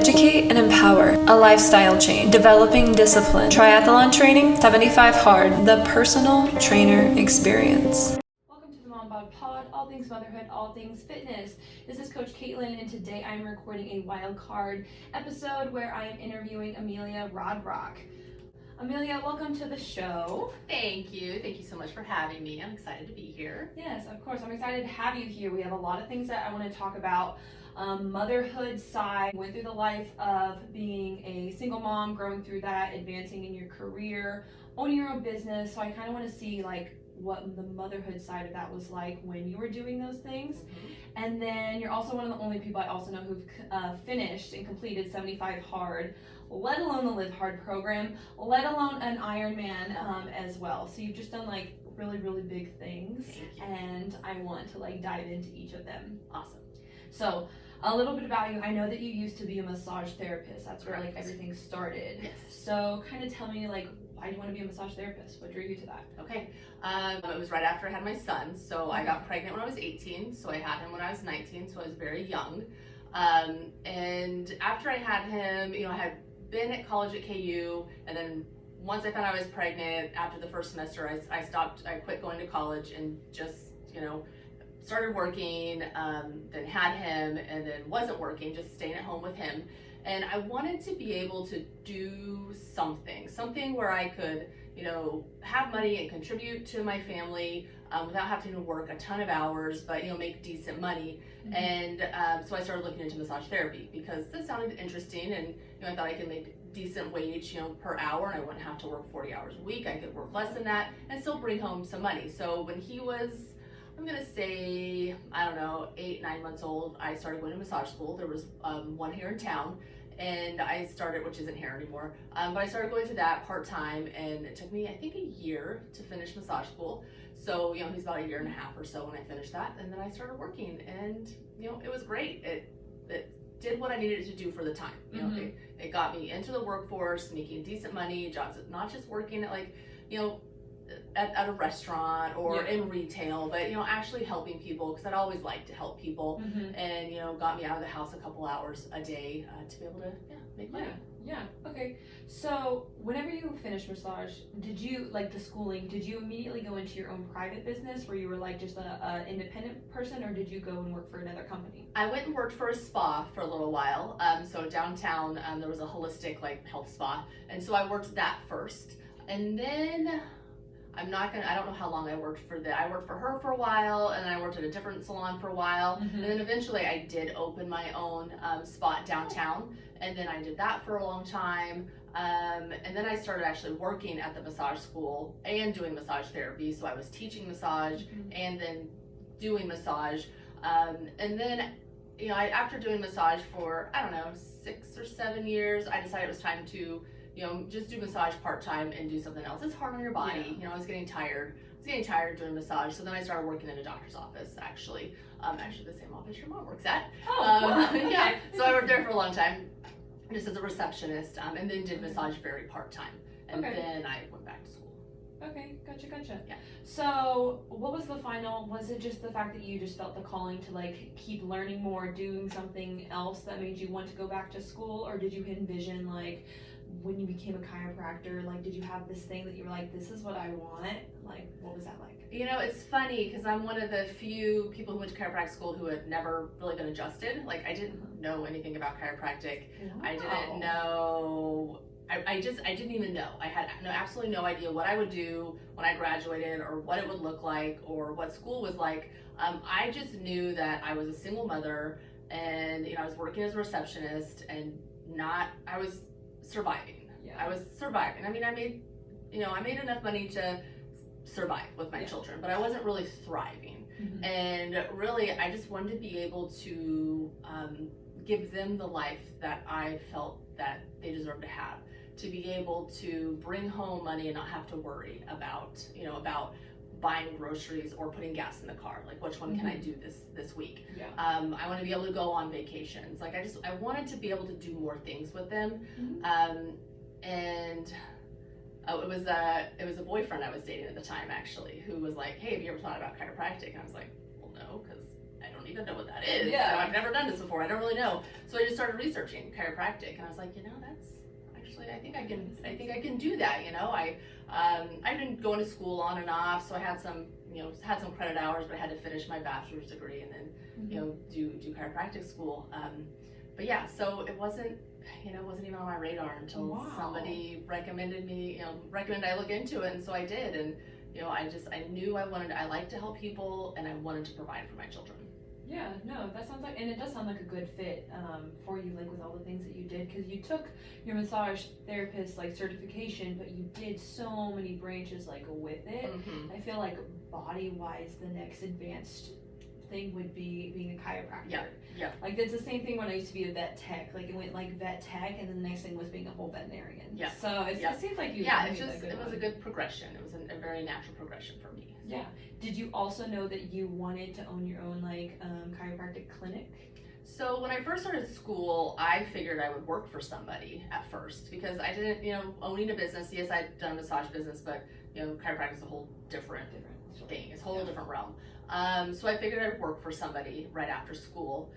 Educate and empower. A lifestyle change. Developing discipline. Triathlon training. 75 hard. The personal trainer experience. Welcome to the Mom Bod Pod, all things motherhood, all things fitness. This is Coach Caitlyn, and today I'm recording a Wildcard episode where I am interviewing Amelia Rodrock. Amelia, welcome to the show. Thank you. Thank you so much for having me. I'm excited to be here. Yes, of course. I'm excited to have you here. We have a lot of things that I want to talk about. Motherhood side, went through the life of being a single mom, growing through that, advancing in your career, owning your own business. So I kind of want to see like what the motherhood side of that was like when you were doing those things. Mm-hmm. And then you're also one of the only people I also know who've finished and completed 75 hard, let alone the LiveHard program, let alone an IRONMAN as well. So you've just done like really, really big things, and I want to like dive into each of them. Awesome. So a little bit about you. I know that you used to be a massage therapist. That's where like everything started. Yes. So kind of tell me like, why do you want to be a massage therapist? What drew you to that? Okay. It was right after I had my son. So I got pregnant when I was 18. So I had him when I was 19. So I was very young. And after I had him, I had been at college at KU, and then once I found out I was pregnant after the first semester, I quit going to college and just, started working, then had him, and then wasn't working, just staying at home with him. And I wanted to be able to do something where I could, have money and contribute to my family without having to work a ton of hours, but, make decent money. Mm-hmm. And so I started looking into massage therapy because this sounded interesting, and, I thought I could make decent wage, per hour, and I wouldn't have to work 40 hours a week. I could work less than that and still bring home some money. So when he was, I'm gonna say, 8-9 months old, I started going to massage school. There was one here in town, and I started, which isn't here anymore, but I started going to that part-time, and it took me, I think, a year to finish massage school. So, he's about a year and a half or so when I finished that, and then I started working, and, it was great. It did what I needed it to do for the time. Mm-hmm. It got me into the workforce, making decent money, jobs, not just working at at a restaurant or in retail, but actually helping people, because I'd always liked to help people. Mm-hmm. And got me out of the house a couple hours a day to be able to make money. Yeah. Okay. So whenever you finished massage, did you like the schooling? Did you immediately go into your own private business where you were like just a independent person, or did you go and work for another company? I went and worked for a spa for a little while. So downtown there was a holistic health spa, and so I worked that first, and then I don't know how long I worked for that. I worked for her for a while, and then I worked at a different salon for a while. Mm-hmm. And then eventually I did open my own spot downtown, and then I did that for a long time. And then I started actually working at the massage school and doing massage therapy. So I was teaching massage, mm-hmm. and then doing massage. And then, after doing massage for, 6 or 7 years, I decided it was time to just do massage part-time and do something else. It's hard on your body. I was getting tired. Doing massage. So then I started working in a doctor's office, actually the same office your mom works at. Wow. Yeah. So I worked there for a long time, just as a receptionist, and then did massage very part-time. And then I went back to school. Okay, gotcha. Yeah. So what was was it just the fact that you just felt the calling to keep learning more, doing something else that made you want to go back to school? Or did you envision when you became a chiropractor, did you have this thing that you were like, this is what I want? What was that like? It's funny because I'm one of the few people who went to chiropractic school who had never really been adjusted. I didn't know anything about chiropractic. Wow. I didn't know. I didn't even know. I had absolutely no idea what I would do when I graduated, or what it would look like, or what school was like. I just knew that I was a single mother, and I was working as a receptionist, and I was surviving. Yeah. I was surviving. I made enough money to survive with my children, but I wasn't really thriving. Mm-hmm. And really, I just wanted to be able to give them the life that I felt that they deserve to have. To be able to bring home money and not have to worry about, buying groceries or putting gas in the car. Which one can I do this week? Yeah. I want to be able to go on vacations. I wanted to be able to do more things with them. Mm-hmm. And it was a boyfriend I was dating at the time, actually, who was like, hey, have you ever thought about chiropractic? And I was like, well, no, because I don't even know what that is. Yeah. So I've never done this before. I don't really know. So I just started researching chiropractic, and I was like, that's actually, I think I can do that. I've been going to school on and off, so I had some credit hours, but I had to finish my bachelor's degree and then, do chiropractic school. But yeah, so it wasn't even on my radar until somebody recommended I look into it, and so I did. And I knew I like to help people, and I wanted to provide for my children. Yeah, no, that sounds like, and it does sound like a good fit for you, like with all the things that you did, because you took your massage therapist like certification, but you did so many branches like with it. I feel like body-wise, the next advanced thing would be being a chiropractor. Yeah. Like it's the same thing when I used to be a vet tech. Like it went like vet tech, and then the next thing was being a whole veterinarian. Yeah. So it seems like you. Yeah, it was a good progression. It was a very natural progression for me. Yeah. Did you also know that you wanted to own your own like chiropractic clinic? So when I first started school, I figured I would work for somebody at first, because I didn't, owning a business. Yes, I'd done a massage business, but chiropractic is a whole different thing. It's a whole different realm. So I figured I'd work for somebody right after school.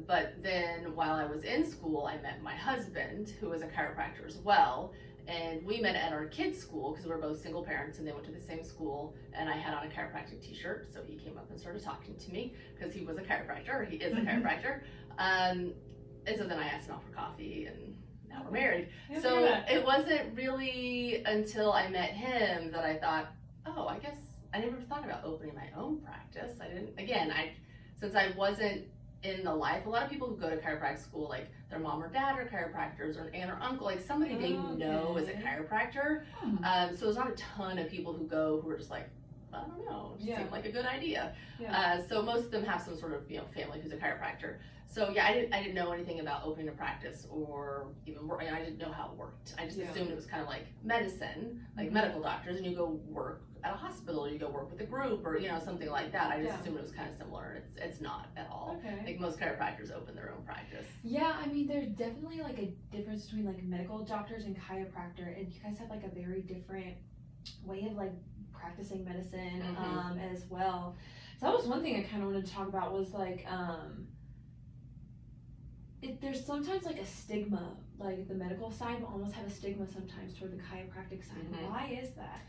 But then while I was in school, I met my husband, who was a chiropractor as well. And we met at our kids' school because we were both single parents and they went to the same school. And I had on a chiropractic t-shirt. So he came up and started talking to me because he was a chiropractor, or he is a chiropractor. And so then I asked him out for coffee, and now we're married. So it wasn't really until I met him that I thought, oh, I guess I never thought about opening my own practice. Since I wasn't in the life, a lot of people who go to chiropractic school, like their mom or dad are chiropractors, or an aunt or uncle, like somebody they know is a chiropractor. So there's not a ton of people who go who are just like, I don't know, it seemed like a good idea. So most of them have some sort of family who's a chiropractor. So yeah, I didn't know anything about opening a practice or even work. I didn't know how it worked. I just assumed it was kind of like medicine, like medical doctors, and you go work at a hospital, or you go work with a group, or something like that. I just assumed it was kind of similar. It's not at all. Like most chiropractors open their own practice. Yeah, I mean, there's definitely like a difference between like medical doctors and chiropractor, and you guys have like a very different way of like practicing medicine as well. So that was one thing I kind of wanted to talk about, was like there's sometimes like a stigma, like the medical side will almost have a stigma sometimes toward the chiropractic side. Why is that?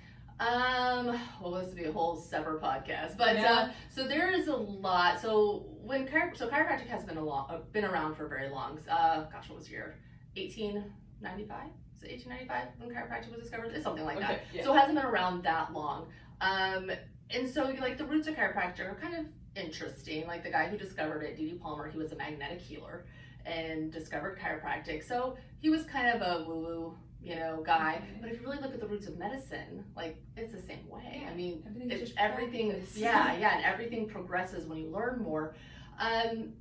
Well, this would be a whole separate podcast, but so there is a lot. So chiropractic has been around for very long. Gosh, what was the year? 1895. So 1895 when chiropractic was discovered. It's something like that. So it hasn't been around that long. And so like the roots of chiropractic are kind of interesting. Like the guy who discovered it, D.D. Palmer, he was a magnetic healer and discovered chiropractic. So he was kind of a woo-woo, guy. But if you really look at the roots of medicine, like it's the same way. I mean, everything, and everything progresses when you learn more.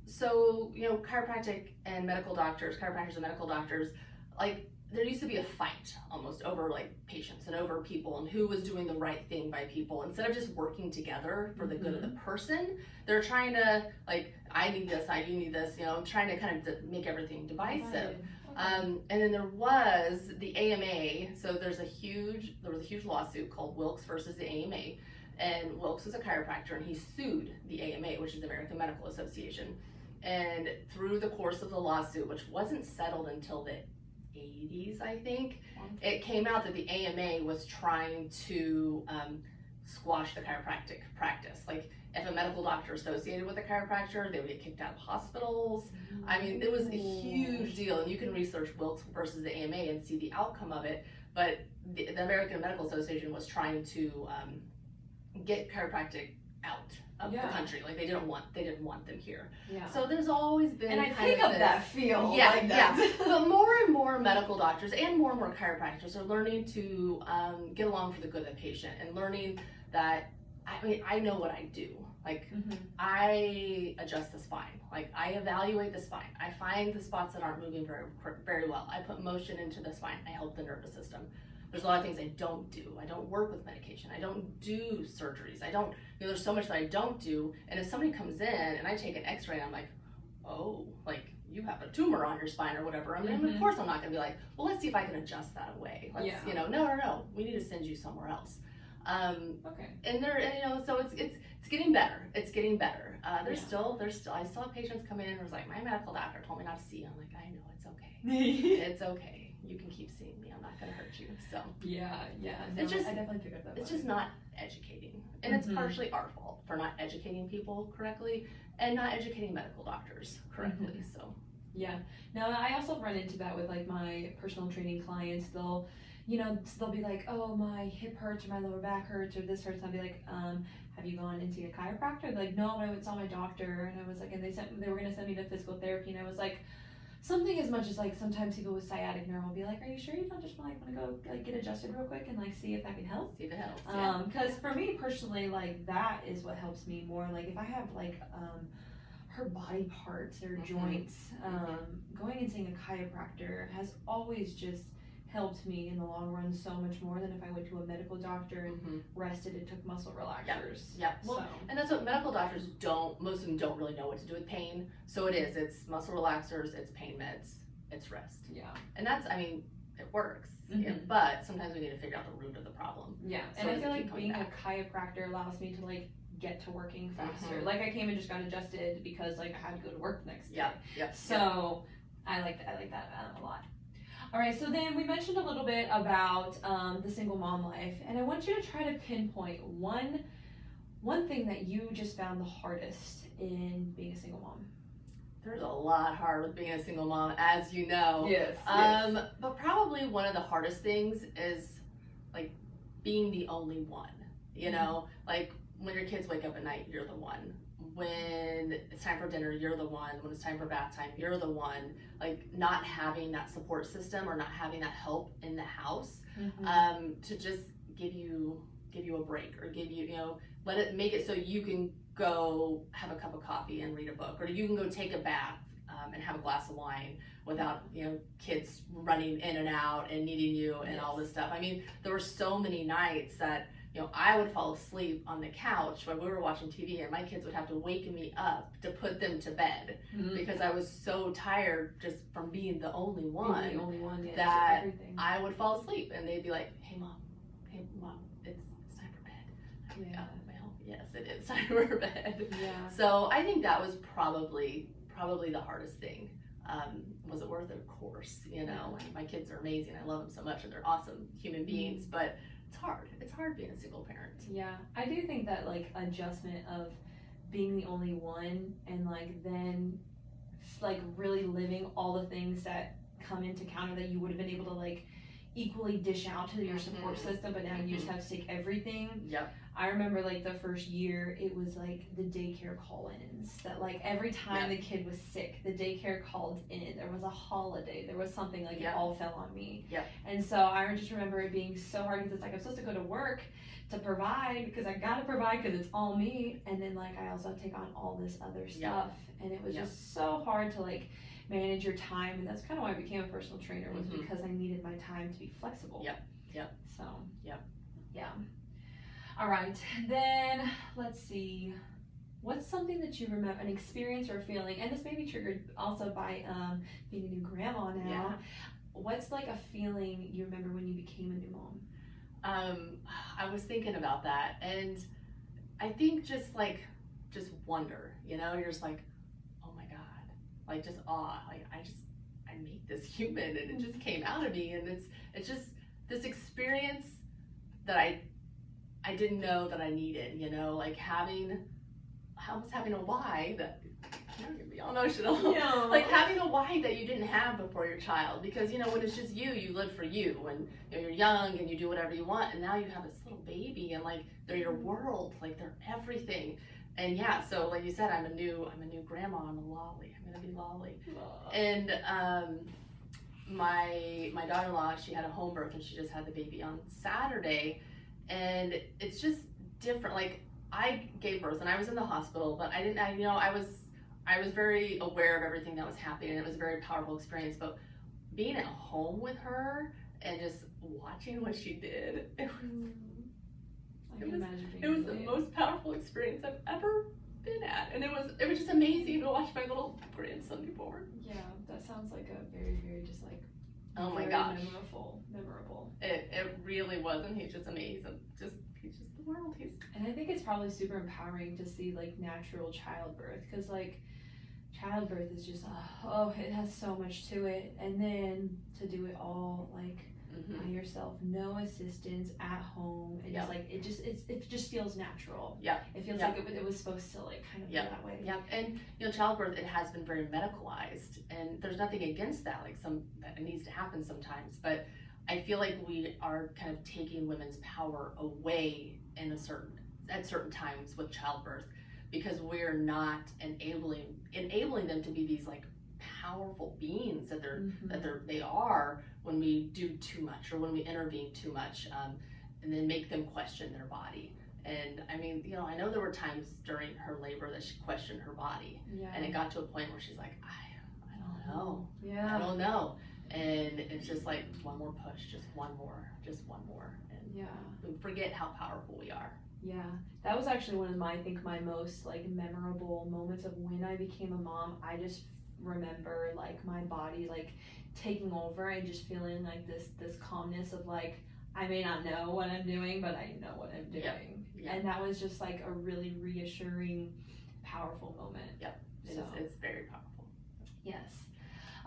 So chiropractic and medical doctors, chiropractors and medical doctors, like there used to be a fight almost over like patients and over people and who was doing the right thing by people. Instead of just working together for the good of the person, they're trying to like, I need this, you need this, trying to kind of make everything divisive. And then there was the AMA. So there was a huge lawsuit called Wilkes versus the AMA. And Wilkes was a chiropractor, and he sued the AMA, which is the American Medical Association. And through the course of the lawsuit, which wasn't settled until the 80s, I think, it came out that the AMA was trying to squash the chiropractic practice. Like if a medical doctor associated with a chiropractor, they would get kicked out of hospitals. I mean, it was a huge deal, and you can research Wilkes versus the AMA and see the outcome of it. But the American Medical Association was trying to get chiropractic out of the country. Like they didn't want them here. So there's always been, and I pick up that feel. But more and more medical doctors and more chiropractors are learning to get along for the good of the patient, and learning that I know what I do. Like I adjust the spine. Like I evaluate the spine. I find the spots that aren't moving very, very well. I put motion into the spine. I help the nervous system. There's a lot of things I don't do. I don't work with medication. I don't do surgeries. I don't, there's so much that I don't do. And if somebody comes in and I take an x-ray and I'm like, oh, like you have a tumor on your spine or whatever. I mean, of course I'm not gonna be like, well, let's see if I can adjust that away. Let's, no, we need to send you somewhere else. Okay. And so it's getting better. It's getting better. There's Yeah. still, I still have patients come in and was like, my medical doctor told me not to see you. I'm like, I know, it's okay. It's okay. You can keep seeing me. I'm not going to hurt you. So Yeah. No, It's just- I definitely picked up that. it's vibe. just not educating. And it's partially our fault for not educating people correctly and not educating medical doctors correctly. So Yeah. No, I also run into that with like my personal training clients. They'll be like, oh, my hip hurts or my lower back hurts or this hurts. And I'll be like, have you gone and seen a chiropractor? They're like, no, I went and saw my doctor. And I was like, and they were gonna send me to physical therapy. And I was like, something as much as like sometimes people with sciatic nerve will be like, are you sure you don't just like want to go like get adjusted real quick and like see if that can help? see if it helps. Yeah. Because for me personally, like that is what helps me more. Like if I have like her body parts or joints, going and seeing a chiropractor has always just helped me in the long run so much more than if I went to a medical doctor and rested and took muscle relaxers. Yeah. Well, and that's what medical doctors most of them don't really know what to do with pain. So it's muscle relaxers, it's pain meds, it's rest. Yeah. And that's, I mean, it works. Yeah, but sometimes we need to figure out the root of the problem. Yeah. So And I does feel it keep like coming being back? a chiropractor allows me to like get to working faster. Like I came and just got adjusted because like I had to go to work the next day. Yep. So I like that a lot. All right, so then we mentioned a little bit about the single mom life, and I want you to try to pinpoint one thing that you just found the hardest in being a single mom. There's a lot hard with being a single mom, as you know. Yes. But probably one of the hardest things is like being the only one. You know, like when your kids wake up at night, you're the one. When it's time for dinner, you're the one. When it's time for bath time, you're the one. Like not having that support system or not having that help in the house to just give you a break or give you, make it so you can go have a cup of coffee and read a book, or you can go take a bath and have a glass of wine without, kids running in and out and needing you and all this stuff. I mean, there were so many nights that I would fall asleep on the couch when we were watching TV, and my kids would have to wake me up to put them to bed because I was so tired just from being the only one, that I would fall asleep, and they'd be like, hey mom, it's time for bed. Yeah. Well, yes, it is time for bed. Yeah. So I think that was probably the hardest thing. Was it worth it? Of course. My kids are amazing. I love them so much, and they're awesome human beings, but it's hard being a single parent. Yeah, I do think that like adjustment of being the only one and like then like really living all the things that come into counter that you would have been able to like equally dish out to your support system, but now you just have to take everything. Yep. I remember like the first year it was like the daycare call-ins that like every time the kid was sick, the daycare called in. There was a holiday, there was something like it all fell on me. Yep. And so I just remember it being so hard because it's like I'm supposed to go to work to provide because I gotta provide because it's all me, and then like I also take on all this other stuff, and it was just so hard to like manage your time, and that's kind of why I became a personal trainer, was because I needed my time to be flexible. Yep. So yeah. All right, then let's see. What's something that you remember, an experience or a feeling, and this may be triggered also by being a new grandma now. Yeah. What's like a feeling you remember when you became a new mom? I was thinking about that, and I think just wonder, you're just like, oh my God, like just awe, like I made this human, and it just came out of me, and it's just this experience that I didn't know that I needed, like almost having a why that, you're gonna be all emotional. Yeah. Like having a why that you didn't have before your child, because when it's just you live for you, and you're young and you do whatever you want, and now you have this little baby, and like they're your world, like they're everything. And so like you said, I'm a new grandma. I'm gonna be lolly. And my daughter-in-law, she had a home birth, and she just had the baby on Saturday, and it's just different. Like I gave birth and I was in the hospital, but I was very aware of everything that was happening, and it was a very powerful experience. But being at home with her and just watching what she did, it was the most powerful experience I've ever been at, and it was just amazing to watch my little grandson be born. Yeah, that sounds like a very, very just like oh my gosh, memorable. It really was, and he's just amazing. he's just the world. And I think it's probably super empowering to see like natural childbirth, because like childbirth is just it has so much to it, and then to do it all like by yourself, no assistance, at home, and just like it just feels natural. It feels like it was supposed to like kind of be that way. And you know, childbirth, it has been very medicalized, and there's nothing against that, like that it needs to happen sometimes, but I feel like we are kind of taking women's power away at certain times with childbirth, because we're not enabling them to be these like powerful beings that they are, when we do too much or when we intervene too much, and then make them question their body. And I mean, you know, I know there were times during her labor that she questioned her body, and it got to a point where she's like, I don't know, I don't know, and it's just like one more push, just one more, and we forget how powerful we are. Yeah, that was actually one of my most like memorable moments of when I became a mom. I just remember like my body like taking over and just feeling like this calmness of like, I may not know what I'm doing, but I know what I'm doing. And that was just like a really reassuring, powerful moment. It's very powerful. Yes.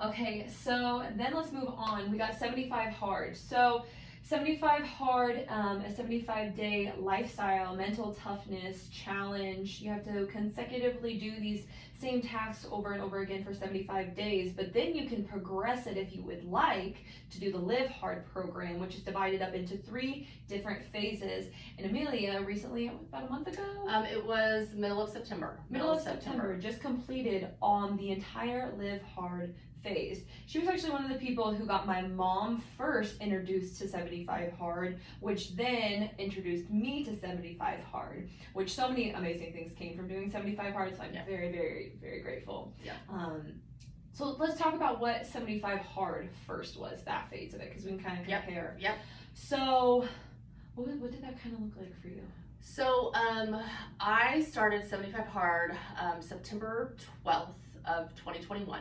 Okay, so then let's move on. We got 75 hard. So 75 hard, a 75-day lifestyle, mental toughness challenge. You have to consecutively do these same tasks over and over again for 75 days, but then you can progress it if you would like to do the LiveHard program, which is divided up into 3 different phases. And Amelia recently, about a month ago? It was middle of September. Middle of September, just completed on the entire LiveHard phase. She was actually one of the people who got my mom first introduced to 75 hard, which then introduced me to 75 hard, which so many amazing things came from doing 75 hard, so I'm very, very, very grateful. So let's talk about what 75 hard first was, that phase of it, because we can kind of compare. So what did that kind of look like for you? So I started 75 hard September 12th of 2021.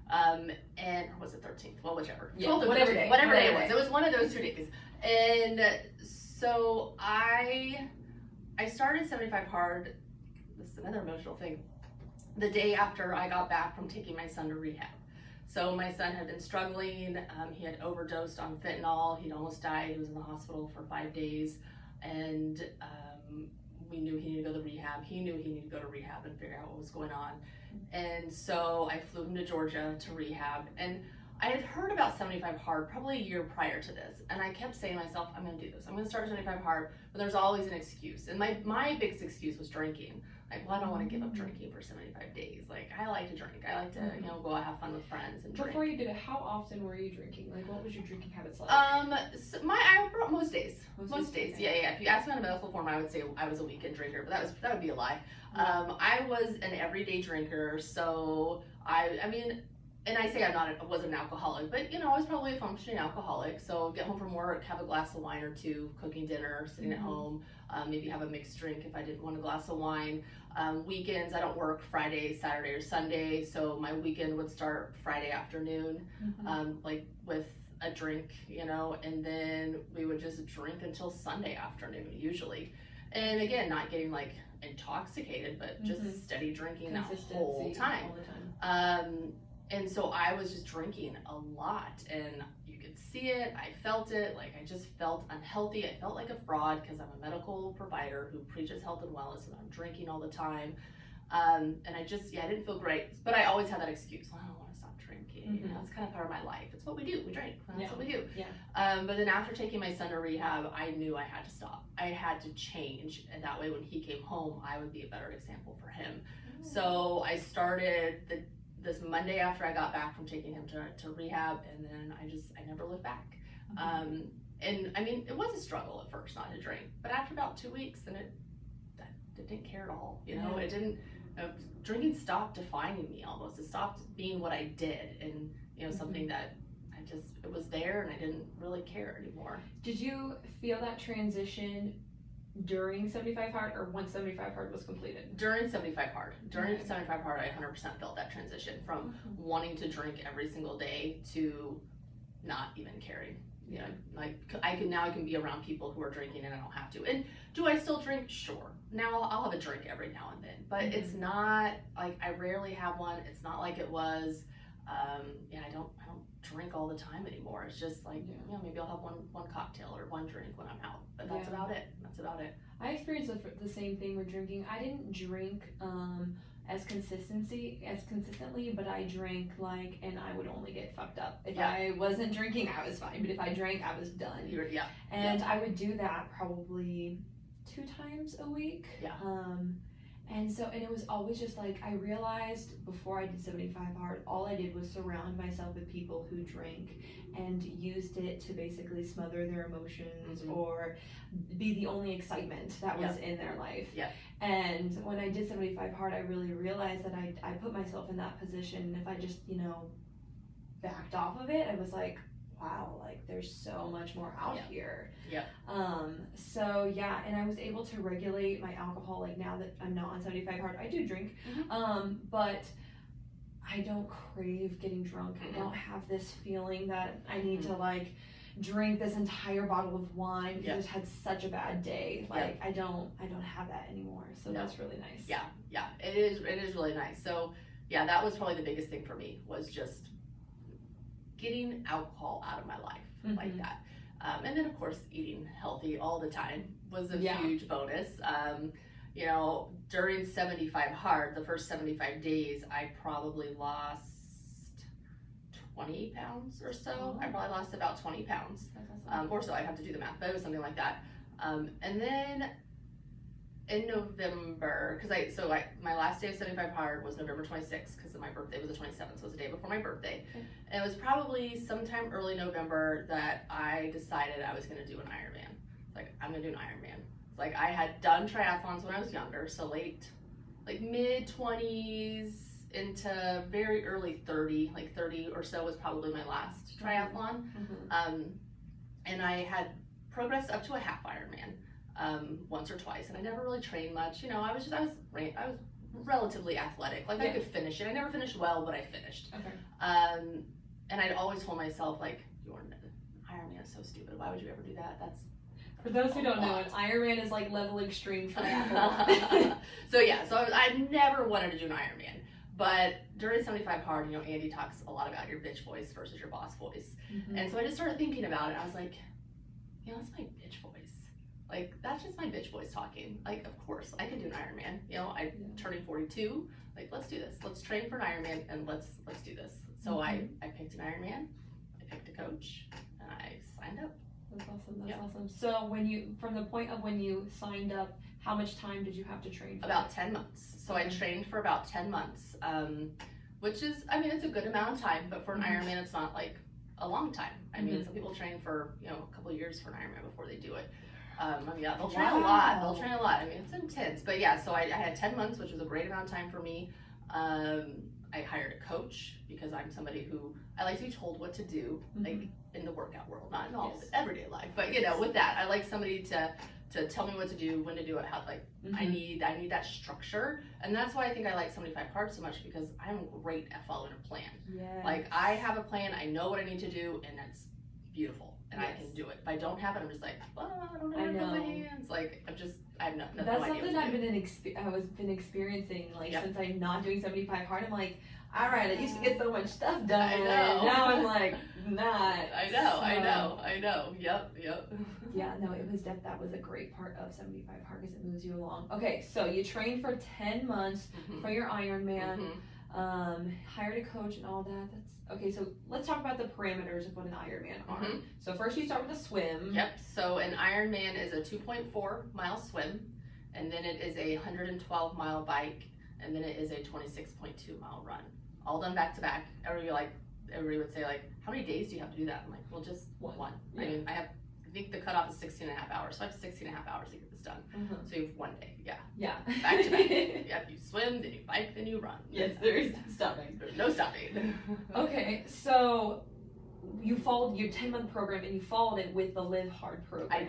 And or was it 13th? Well, whichever. Whatever day it was. It was one of those 2 days. And so I started 75 hard. This is another emotional thing. The day after I got back from taking my son to rehab. So my son had been struggling. He had overdosed on fentanyl. He'd almost died. He was in the hospital for 5 days, and we knew he needed to go to rehab. He knew he needed to go to rehab and figure out what was going on. And so I flew him to Georgia to rehab, and I had heard about 75 hard probably a year prior to this, and I kept saying to myself, I'm going to do this. I'm going to start 75 hard, but there's always an excuse. And my biggest excuse was drinking. Like, well, I don't want to give up drinking for 75 days. Like, I like to drink. I like to, you know, go out, have fun with friends and drink. Before you did it, how often were you drinking? Like, what was your drinking habits like? So most days. Most days. Yeah. If you asked me on a medical form, I would say I was a weekend drinker, but that would be a lie. I was an everyday drinker, so I mean, and I say I wasn't an alcoholic, but you know, I was probably a functioning alcoholic. So get home from work, have a glass of wine or 2, cooking dinner, sitting at home, maybe have a mixed drink if I didn't want a glass of wine. Weekends, I don't work Friday, Saturday, or Sunday, so my weekend would start Friday afternoon, like with a drink, you know, and then we would just drink until Sunday afternoon usually. And again, not getting like intoxicated, but just steady drinking that whole time. All the time. And so I was just drinking a lot, and you could see it, I felt it, like I just felt unhealthy. I felt like a fraud because I'm a medical provider who preaches health and wellness, and I'm drinking all the time. And I just, I didn't feel great, but I always had that excuse, well, I don't want to stop drinking, you know, it's kind of part of my life. It's what we do, we drink, that's what we do. But then after taking my son to rehab, I knew I had to stop. I had to change, and that way when he came home, I would be a better example for him. So I started this Monday after I got back from taking him to rehab, and then I never looked back. And I mean, it was a struggle at first not to drink, but after about 2 weeks, then I didn't care at all, you know. It didn't, drinking stopped defining me almost. It stopped being what I did, and you know, something that it was there, and I didn't really care anymore. Did you feel that transition during 75 hard or once 75 hard was completed? During 75 hard. During 75 hard, I 100% felt that transition from wanting to drink every single day to not even caring. You know, like I can be around people who are drinking and I don't have to. And do I still drink? Sure. Now I'll have a drink every now and then, but it's not like I rarely have one. It's not like it was. I don't drink all the time anymore. It's just like, maybe I'll have one cocktail or one drink when I'm out, but that's about it. That's about it. I experienced the same thing with drinking. I didn't drink as consistently, but I drank and I would only get fucked up. If I wasn't drinking, I was fine, but if I drank, I was done. I would do that probably 2 times a week. And it was always just like, I realized before I did 75 hard, all I did was surround myself with people who drank and used it to basically smother their emotions or be the only excitement that was in their life. And when I did 75 hard, I really realized that I put myself in that position. And if I just, backed off of it, I was like, wow, like there's so much more out here. And I was able to regulate my alcohol. Like now that I'm not on 75 hard, I do drink, but I don't crave getting drunk. I don't have this feeling that I need to drink this entire bottle of wine because I just had such a bad day. I don't have that anymore. So that's really nice. It is really nice. So that was probably the biggest thing for me, was just getting alcohol out of my life like that. And then of course eating healthy all the time was a huge bonus. During 75 hard, the first 75 days, I probably lost 20 pounds or so. I probably lost about 20 pounds or so. I'd have to do the math, but it was something like that. And then in November, my last day of 75 hard was November 26th, because my birthday was the 27th, so it was the day before my birthday. And it was probably sometime early November that I decided I was going to do an Ironman. I'm going to do an Ironman. I had done triathlons when I was younger, so mid 20s into very early 30, 30 or so was probably my last triathlon. And I had progressed up to a half Ironman once or twice, and I never really trained much. I was relatively athletic. I could finish it. I never finished well, but I finished. And I'd always told myself, Ironman is so stupid. Why would you ever do that? That's For those who don't know, an Ironman is level extreme triathlon. So I never wanted to do an Ironman. But during 75 hard, Andy talks a lot about your bitch voice versus your boss voice. And so I just started thinking about it. I was like, that's my bitch voice. That's just my bitch voice talking. Of course, I can do an Ironman. I'm turning 42. Let's do this. Let's train for an Ironman and let's do this. So I picked an Ironman. I picked a coach and I signed up. That's awesome. That's awesome. So from the point of when you signed up, how much time did you have to train for? About 10 months. So I trained for about 10 months, which is, it's a good amount of time, but for an Ironman, it's not a long time. Some people train for, a couple of years for an Ironman before they do it. They'll train a lot. They'll train a lot. It's intense. But so I had 10 months, which was a great amount of time for me. I hired a coach because I'm somebody who I like to be told what to do, in the workout world, not in all of everyday life. But with that, I like somebody to tell me what to do, when to do it, how I need that structure. And that's why I think I like 75 hard so much, because I'm great at following a plan. I have a plan, I know what I need to do, and that's beautiful. And I can do it. If I don't have it, I'm just I don't know where to put my hands. I have nothing. That's something I've been experieing since I'm not doing 75 hard. I'm all right, I used to get so much stuff done. I know. Now I'm not. I know. Yep. That was a great part of 75 hard, because it moves you along. Okay, so you trained for 10 months for your Ironman. Hired a coach and all that. Okay, so let's talk about the parameters of what an Ironman are. So first you start with a swim. Yep, so an Ironman is a 2.4 mile swim, and then it is a 112 mile bike, and then it is a 26.2 mile run. All done back to back. Everybody would say, how many days do you have to do that? I'm well, just one. Yeah. I think the cutoff is 16 and a half hours, so I have 16 and a half hours to get this done. So you have one day, back to back. You swim, then you bike, then you run. Yes, there is no stopping. There's no stopping. Okay, so you followed your 10-month program and you followed it with the LiveHard program. I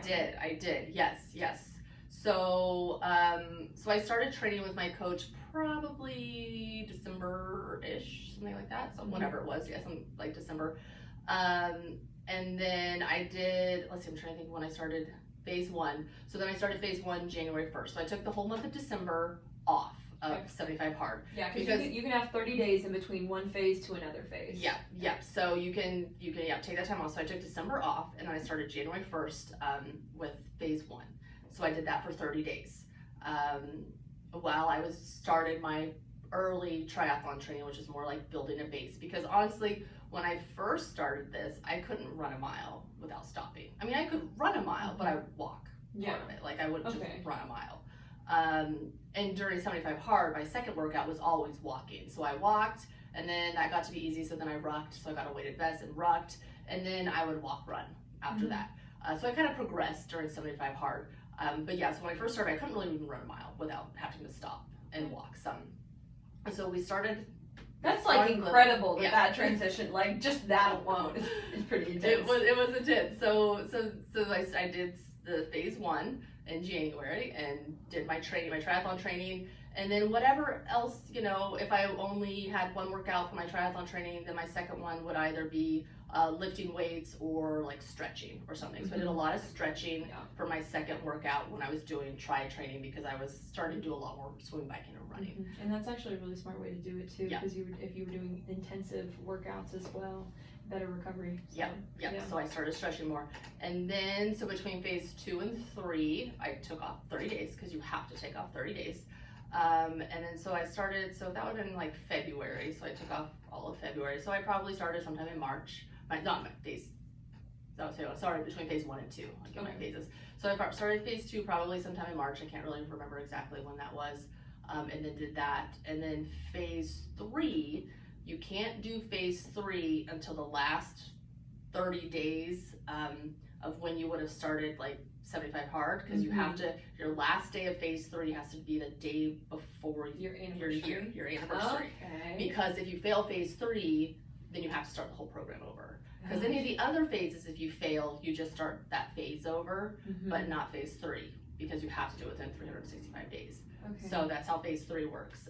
did, yes. So, so I started training with my coach probably December-ish, something like that. So whenever it was, something like December. And then I did, let's see, I'm trying to think when I started phase 1. So then I started phase 1 January 1st. So I took the whole month of December off of 75 hard. Yeah, because you can have 30 days in between one phase to another phase. Yeah. So you can take that time off. So I took December off, and then I started January 1st with phase 1. So I did that for 30 days. While I started my early triathlon training, which is more like building a base. Because honestly, when I first started this, I couldn't run a mile without stopping. I mean, I could run a mile, but I would walk part of it. Like I wouldn't just run a mile. And during 75 hard, my second workout was always walking. So I walked, and then that got to be easy. So then I rucked. So I got a weighted vest and rucked, and then I would walk run after that. So I kind of progressed during 75 hard. But yeah, so when I first started, I couldn't really even run a mile without having to stop and walk some. So we started. That's like incredible that transition, like just that alone is pretty intense. It was intense. So I did the phase 1 in January and did my triathlon training, and then whatever else, if I only had one workout for my triathlon training, then my second one would either be lifting weights or like stretching or something. So I did a lot of stretching for my second workout when I was doing tri training, because I was starting to do a lot more swim biking and running. And that's actually a really smart way to do it too, because if you were doing intensive workouts as well, better recovery. So, So I started stretching more, and then so between phase 2 and 3, I took off 30 days, because you have to take off 30 days. And then so I started, so that would have been like February, so I took off all of February. So I probably started sometime in March. Sorry, between phase 1 and 2. I'll get my phases. So I started phase 2 probably sometime in March. I can't really remember exactly when that was. And then did that. And then phase 3, you can't do phase 3 until the last 30 days of when you would have started like 75 hard, because you have to, your last day of phase 3 has to be the day before your anniversary. Your anniversary. Okay. Because if you fail phase 3, then you have to start the whole program over. Because any of the other phases, if you fail, you just start that phase over, but not phase 3, because you have to do it within 365 days. Okay. So that's how phase 3 works.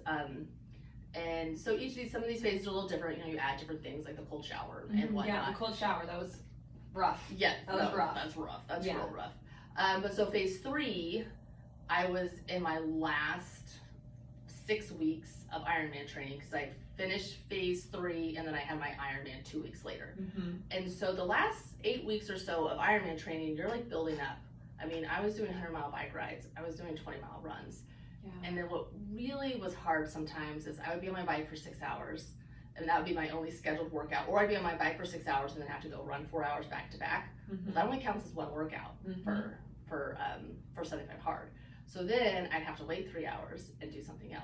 And so some of these phases are a little different. You add different things like the cold shower and whatnot. Yeah, the cold shower, that was rough. Yeah, that was rough. That's rough. That's real rough. But so phase 3, I was in my last 6 weeks of Ironman training, because I finished phase 3 and then I had my Ironman 2 weeks later. And so the last 8 weeks or so of Ironman training, you're like building up. I mean, I was doing 100-mile bike rides. I was doing 20-mile runs. And then what really was hard sometimes is I would be on my bike for 6 hours, and that would be my only scheduled workout. Or I'd be on my bike for 6 hours and then have to go run 4 hours back to back. Well, that only counts as one workout for 75 hard. So then I'd have to wait 3 hours and do something else.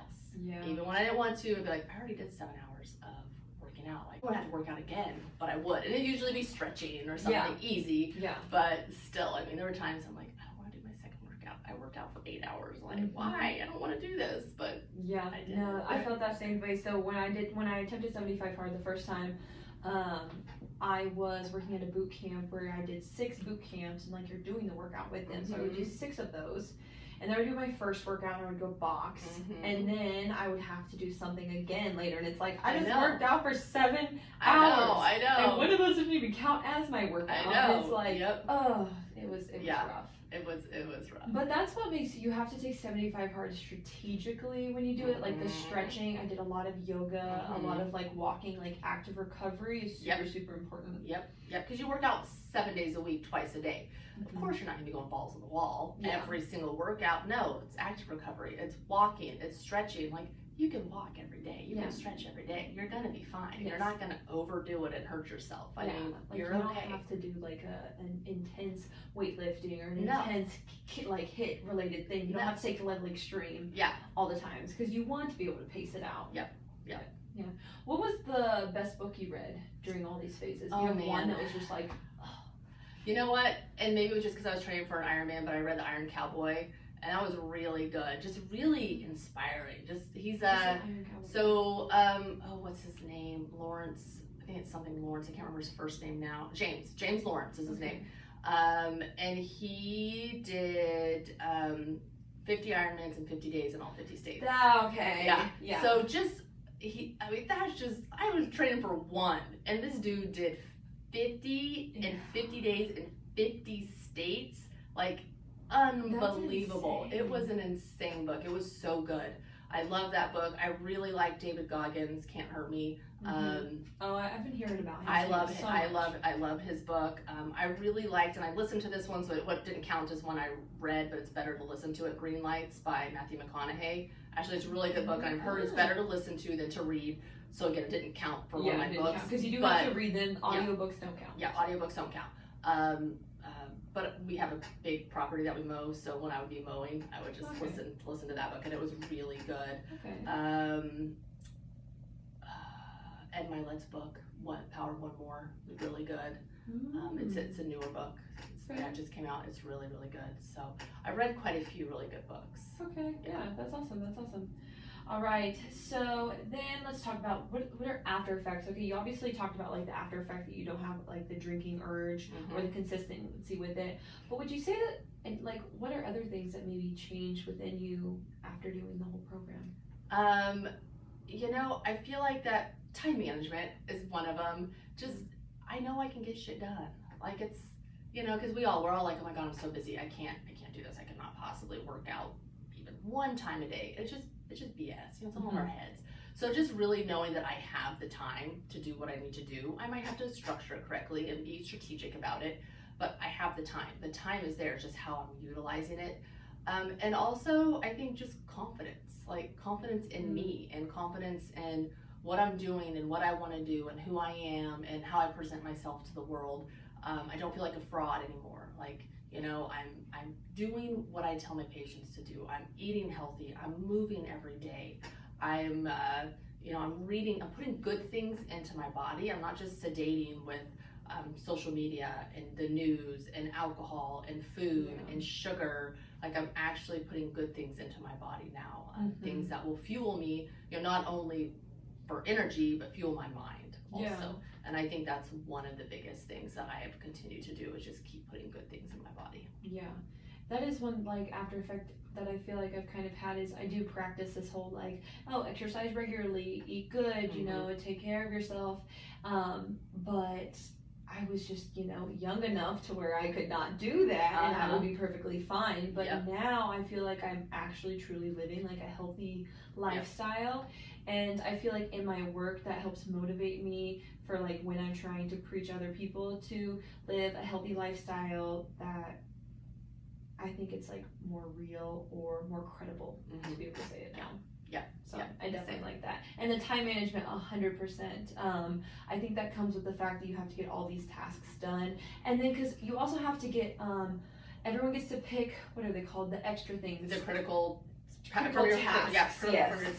Even when I didn't want to, I'd be like, I already did 7 hours of working out. Like, I wouldn't have to work out again, but I would. And it'd usually be stretching or something easy. But still, I mean, there were times I'm like, I don't want to do my second workout. I worked out for 8 hours. Like, why? I don't want to do this. But I did. No, I felt that same way. So when I attempted 75 hard the first time, I was working at a boot camp where I did 6 boot camps, and like you're doing the workout with them. So I would do 6 of those. And then I would do my first workout, and I would go box, and then I would have to do something again later. And it's like, I just worked out for 7 hours. I know. And one of those didn't even count as my workout. I know. And it's like, oh, it was rough. It was rough. But that's what makes you have to take 75 hard strategically when you do it. Like the stretching, I did a lot of yoga, a lot of like walking, like active recovery is super important. Yep, because you work out 7 days a week, twice a day. Of course, you're not going to be going balls on the wall every single workout. No, it's active recovery. It's walking. It's stretching. Like, you can walk every day. You can stretch every day. You're going to be fine. You're not going to overdo it and hurt yourself. I mean, like you're you okay. don't have to do like an intense weightlifting or an intense like hit related thing. You don't have to take the level extreme all the times, because you want to be able to pace it out. Yep. What was the best book you read during all these phases? Do you have one that was just like, you know what? And maybe it was just because I was training for an Ironman, but I read The Iron Cowboy, and that was really good. Just really inspiring. He's what's his name? Lawrence. I think it's something Lawrence. I can't remember his first name now. James Lawrence is his name. And he did 50 Ironmans in 50 days in all 50 states. Okay. Yeah. So I was training for one, and this dude did 50 in 50 days in 50 states, like unbelievable. It was an insane book. It was so good. I love that book. I really like David Goggins, Can't Hurt Me. I've been hearing about him. I love him. I love his book. I really liked, and I listened to this one, so it didn't count as one I read, but it's better to listen to it. Green Lights by Matthew McConaughey. Actually, it's a really good book, and I've heard it's better to listen to than to read. So again, it didn't count for one of my books. Because you do have to read them. Audiobooks don't count. Yeah, audiobooks don't count. But we have a big property that we mow, so when I would be mowing, I would just listen to that book, and it was really good. Okay. Ed Milet's book, Power of One More, really good. It's a newer book. It just came out. It's really, really good. So I read quite a few really good books. Okay, yeah, that's awesome. That's awesome. All right, so then let's talk about what are after effects. Okay, you obviously talked about like the after effect that you don't have like the drinking urge or the consistency with it. But would you say that, and like, what are other things that maybe changed within you after doing the whole program? You know, I feel like that time management is one of them. Just, I know I can get shit done. Like it's, you know, because we're all like, oh my God, I'm so busy. I can't do this. I cannot possibly work out even one time a day. It's just BS, you know, it's all in our heads. So just really knowing that I have the time to do what I need to do. I might have to structure it correctly and be strategic about it, but I have the time. The time is there, just how I'm utilizing it. And also, I think just confidence, like confidence in me and confidence in what I'm doing and what I want to do and who I am and how I present myself to the world. I don't feel like a fraud anymore. Like, you know, I'm doing what I tell my patients to do. I'm eating healthy. I'm moving every day. I'm, you know, I'm reading. I'm putting good things into my body. I'm not just sedating with social media and the news and alcohol and food and sugar. Like I'm actually putting good things into my body now. Things that will fuel me, you know, not only for energy, but fuel my mind also. Yeah. And I think that's one of the biggest things that I have continued to do is just keep putting good things in my body. Yeah, that is one like after effect that I feel like I've kind of had is I do practice this whole like, oh, exercise regularly, eat good, you know, take care of yourself. But I was just, you know, young enough to where I could not do that and I would be perfectly fine. But now I feel like I'm actually truly living like a healthy lifestyle. And I feel like in my work that helps motivate me for like when I'm trying to preach other people to live a healthy lifestyle, that I think it's like more real or more credible to be able to say it now. So I definitely like that. And the time management, 100%. I think that comes with the fact that you have to get all these tasks done. And then because you also have to get, everyone gets to pick, what are they called? The extra things. The critical tasks.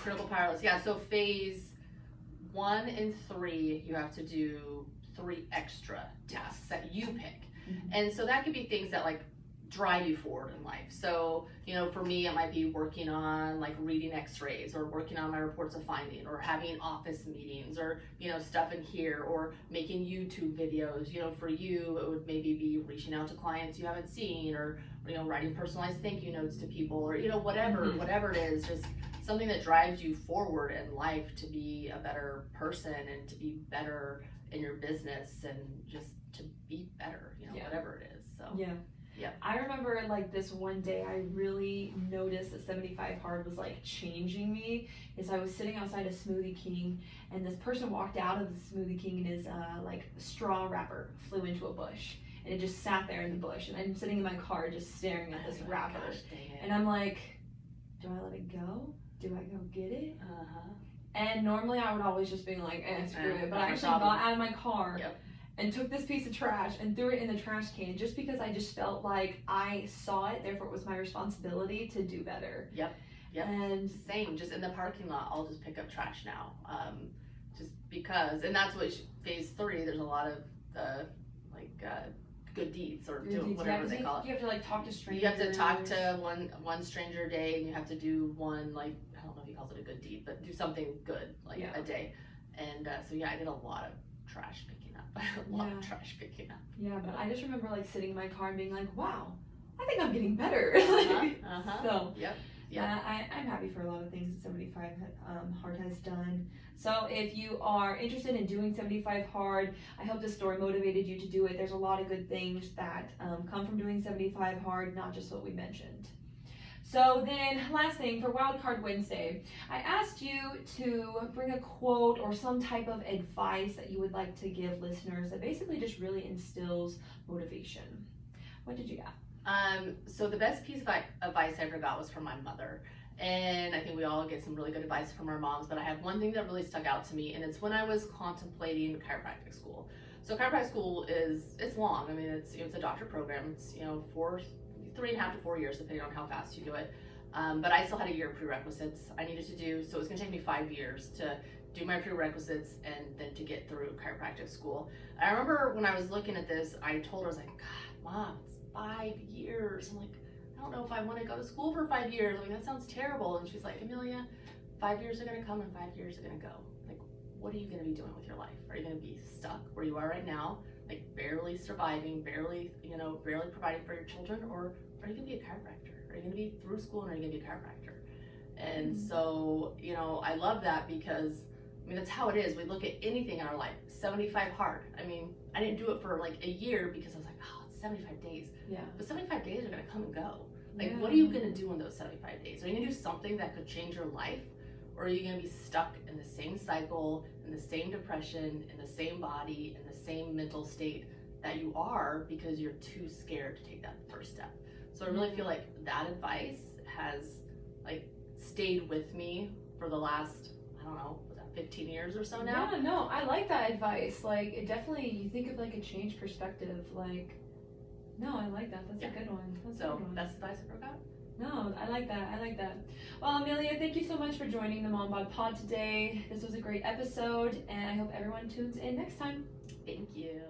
Critical powerless. Yeah, so phase 1 and 3, you have to do 3 extra tasks that you pick. And so that could be things that like drive you forward in life. So, you know, for me, it might be working on like reading x-rays or working on my reports of finding or having office meetings or, you know, stuff in here or making YouTube videos. You know, for you, it would maybe be reaching out to clients you haven't seen or, you know, writing personalized thank you notes to people or, you know, whatever it is, just something that drives you forward in life to be a better person and to be better in your business and just to be better, you know, whatever it is. So I remember like this one day I really noticed that 75 Hard was like changing me. Is I was sitting outside a Smoothie King and this person walked out of the Smoothie King and his like straw wrapper flew into a bush and it just sat there in the bush and I'm sitting in my car just staring at this wrapper and I'm like, do I let it go? Do I go get it? And normally I would always just be like, screw it, but I actually got out of my car and took this piece of trash and threw it in the trash can just because I just felt like I saw it, therefore it was my responsibility to do better. And same, just in the parking lot, I'll just pick up trash now. Just because, and that's what phase 3, there's a lot of good deeds or doing whatever they call it. You have to like talk to strangers. You have to talk to one stranger a day and you have to do one, like, I don't know if he calls it a good deed, but do something good like a day. And so I did a lot of trash picking up. Of trash picking up. Yeah, but I just remember like sitting in my car and being like, wow, I think I'm getting better. So I'm happy for a lot of things that 75 Hard has done. So if you are interested in doing 75 hard, I hope this story motivated you to do it. There's a lot of good things that come from doing 75 hard, not just what we mentioned. So then, last thing, for Wildcard Wednesday, I asked you to bring a quote or some type of advice that you would like to give listeners that basically just really instills motivation. What did you got? So the best piece of advice I ever got was from my mother. And I think we all get some really good advice from our moms, but I have one thing that really stuck out to me, and it's when I was contemplating chiropractic school. So chiropractic school it's long. I mean, it's a doctorate program. It's 3.5 to 4 years, depending on how fast you do it. But I still had a year of prerequisites I needed to do, so it was gonna take me 5 years to do my prerequisites and then to get through chiropractic school. I remember when I was looking at this, I told her, I was like, God, Mom, it's 5 years. I'm like, I don't know if I want to go to school for 5 years. I mean, that sounds terrible. And she's like, Amelia, 5 years are gonna come and 5 years are gonna go. Like, what are you gonna be doing with your life? Are you gonna be stuck where you are right now, like barely surviving, barely providing for your children, or are you gonna be a chiropractor? Are you gonna be through school and are you gonna be a chiropractor? And so, I love that because, I mean, that's how it is. We look at anything in our life, 75 hard. I mean, I didn't do it for like a year because I was like, oh, it's 75 days. Yeah. But 75 days are gonna come and go. Like, what are you gonna do in those 75 days? Are you gonna do something that could change your life? Or are you gonna be stuck in the same cycle, in the same depression, in the same body, in the same mental state that you are because you're too scared to take that first step? So I really feel like that advice has like stayed with me for the last, I don't know, 15 years or so now. Yeah, no, I like that advice. Like, it definitely, you think of like a changed perspective. Like, no, I like that. That's a good one. That's a good one. That's the advice I forgot. No, I like that. I like that. Well, Amelia, thank you so much for joining the Mom Bod Pod today. This was a great episode, and I hope everyone tunes in next time. Thank you.